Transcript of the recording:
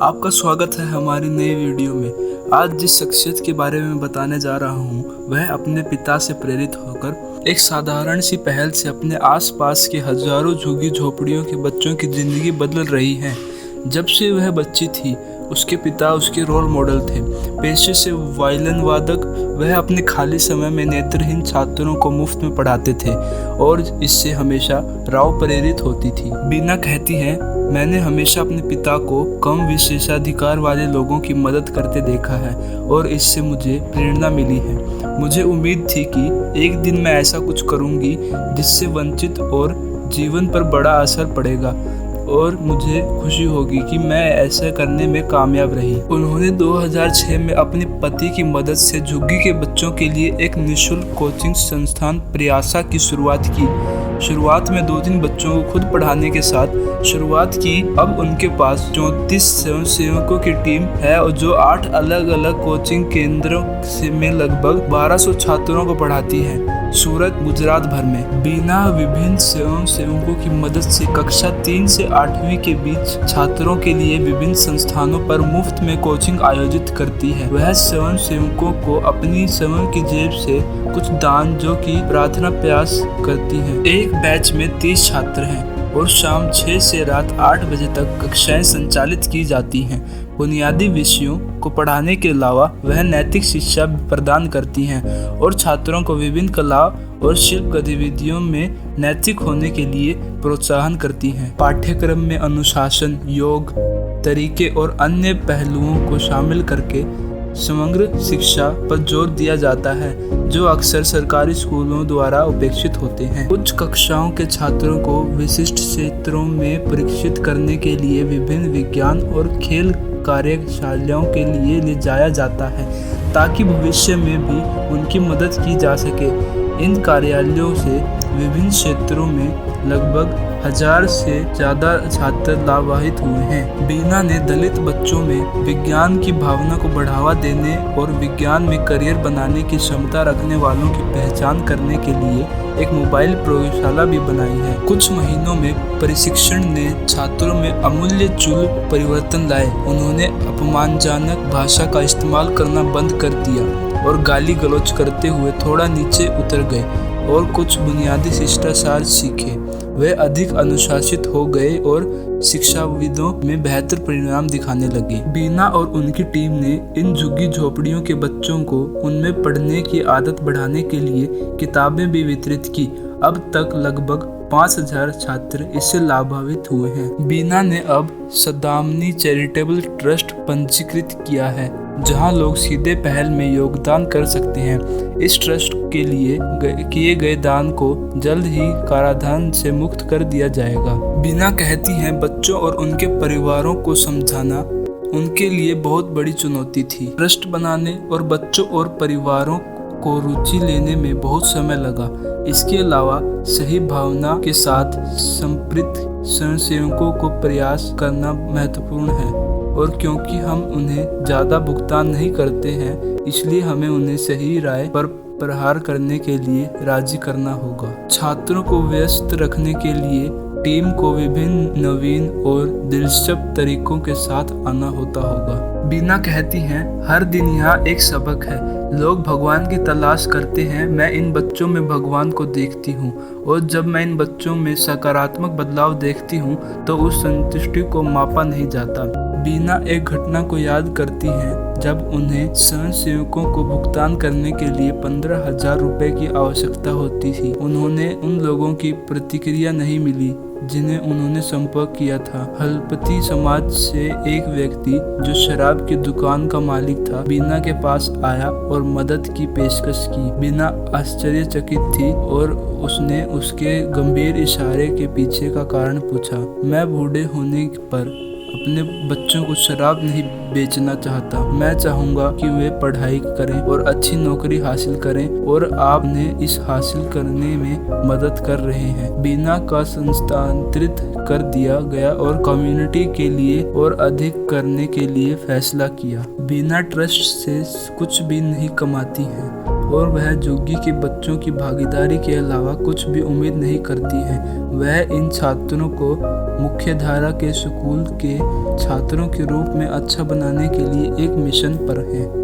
आपका स्वागत है हमारी नई वीडियो में। आज जिस शख्सियत के बारे में बताने जा रहा हूँ वह अपने पिता से प्रेरित होकर एक साधारण सी पहल से अपने आसपास के हजारों झुग्गी झोपड़ियों के बच्चों की जिंदगी बदल रही है। जब से वह बच्ची थी उसके पिता उसके रोल मॉडल थे। पेशे से वायलिन वादक, वह अपने खाली समय में नेत्रहीन छात्रों को मुफ्त में पढ़ाते थे और इससे हमेशा राव प्रेरित होती थी। बीना कहती है, मैंने हमेशा अपने पिता को कम विशेषाधिकार वाले लोगों की मदद करते देखा है और इससे मुझे प्रेरणा मिली है। मुझे उम्मीद थी कि एक दिन मैं ऐसा कुछ करूंगी जिससे वंचित और जीवन पर बड़ा असर पड़ेगा और मुझे खुशी होगी कि मैं ऐसा करने में कामयाब रही। उन्होंने 2006 में अपने पति की मदद से झुग्गी के बच्चों के लिए एक निःशुल्क कोचिंग संस्थान प्रयासा की शुरुआत की। शुरुआत में 2-3 बच्चों को खुद पढ़ाने के साथ शुरुआत की। अब उनके पास 34 स्वयंसेवकों की टीम है और जो 8 अलग अलग कोचिंग केंद्रों में लगभग 1200 छात्रों को पढ़ाती है, सूरत, गुजरात भर में। बीना विभिन्न स्वयंसेवकों की मदद से कक्षा 3 से 8वीं के बीच छात्रों के लिए विभिन्न संस्थानों पर मुफ्त में कोचिंग आयोजित करती है। वह स्वयंसेवकों को अपनी स्वयं की जेब से कुछ दान जो कि प्रार्थना प्रयास करती है। एक बैच में 30 छात्र हैं और शाम 6 से रात 8 बजे तक कक्षाएं संचालित की जाती हैं। बुनियादी विषयों को पढ़ाने के अलावा वह नैतिक शिक्षा प्रदान करती हैं और छात्रों को विभिन्न कला और शिल्प गतिविधियों में नैतिक होने के लिए प्रोत्साहन करती हैं। पाठ्यक्रम में अनुशासन, योग, तरीके और अन्य पहलुओं को शामिल करके समग्र शिक्षा पर जोर दिया जाता है जो अक्सर सरकारी स्कूलों द्वारा उपेक्षित होते हैं। उच्च कक्षाओं के छात्रों को विशिष्ट क्षेत्रों में परीक्षित करने के लिए विभिन्न विज्ञान और खेल कार्यशालाओं के लिए ले जाया जाता है ताकि भविष्य में भी उनकी मदद की जा सके। इन कार्यालयों से विभिन्न क्षेत्रों में लगभग 1000 से ज़्यादा छात्र लाभान्वित हुए हैं। बीना ने दलित बच्चों में विज्ञान की भावना को बढ़ावा देने और विज्ञान में करियर बनाने की क्षमता रखने वालों की पहचान करने के लिए एक मोबाइल प्रयोगशाला भी बनाई है। कुछ महीनों में प्रशिक्षण ने छात्रों में अमूल्य परिवर्तन लाए। उन्होंने अपमानजनक भाषा का इस्तेमाल करना बंद कर दिया और गाली गलौज करते हुए थोड़ा नीचे उतर गए और कुछ बुनियादी शिष्टाचार सीखे। वे अधिक अनुशासित हो गए और शिक्षाविदों में बेहतर परिणाम दिखाने लगे। बीना और उनकी टीम ने इन झुग्गी झोपड़ियों के बच्चों को उनमें पढ़ने की आदत बढ़ाने के लिए किताबें भी वितरित की। अब तक लगभग 5000 छात्र इससे लाभान्वित हुए हैं। बीना ने अब सदामनी चैरिटेबल ट्रस्ट पंजीकृत किया है जहां लोग सीधे पहल में योगदान कर सकते हैं। इस ट्रस्ट के लिए किए गए दान को जल्द ही कराधान से मुक्त कर दिया जाएगा। बीना कहती हैं, बच्चों और उनके परिवारों को समझाना उनके लिए बहुत बड़ी चुनौती थी। ट्रस्ट बनाने और बच्चों और परिवारों को रुचि लेने में बहुत समय लगा। इसके अलावा सही भावना के साथ संपृक्त स्वयंसेवकों को प्रयास करना महत्वपूर्ण है और क्योंकि हम उन्हें ज़्यादा भुगतान नहीं करते हैं इसलिए हमें उन्हें सही राय पर प्रहार करने के लिए राजी करना होगा। छात्रों को व्यस्त रखने के लिए टीम को विभिन्न नवीन और दिलचस्प तरीकों के साथ आना होगा। बीना कहती हैं, हर दिन यहाँ एक सबक है। लोग भगवान की तलाश करते हैं। मैं इन बच्चों में भगवान को देखती हूँ और जब मैं इन बच्चों में सकारात्मक बदलाव देखती हूँ तो उस संतुष्टि को मापा नहीं जाता। बीना एक घटना को याद करती हैं जब उन्हें स्वयंसेवकों को भुगतान करने के लिए 15,000 रुपए की आवश्यकता होती थी। उन्होंने उन लोगों की प्रतिक्रिया नहीं मिली जिन्हें उन्होंने संपर्क किया था। हलपति समाज से एक व्यक्ति जो शराब की दुकान का मालिक था बीना के पास आया और मदद की पेशकश की। बीना आश्चर्यचकित थी और उसने उसके गंभीर इशारे के पीछे का कारण पूछा। मैं बूढ़े होने पर अपने बच्चों को शराब नहीं बेचना चाहता। मैं चाहूँगा कि वे पढ़ाई करें और अच्छी नौकरी हासिल करें और आप उन्हें इस हासिल करने में मदद कर रहे हैं। बीना का स्थानांतरित कर दिया गया और कम्युनिटी के लिए और अधिक करने के लिए फैसला किया। बीना ट्रस्ट से कुछ भी नहीं कमाती है और वह झुग्गी के बच्चों की भागीदारी के अलावा कुछ भी उम्मीद नहीं करती है। वह इन छात्रों को मुख्यधारा के स्कूल के छात्रों के रूप में अच्छा बनाने के लिए एक मिशन पर हैं।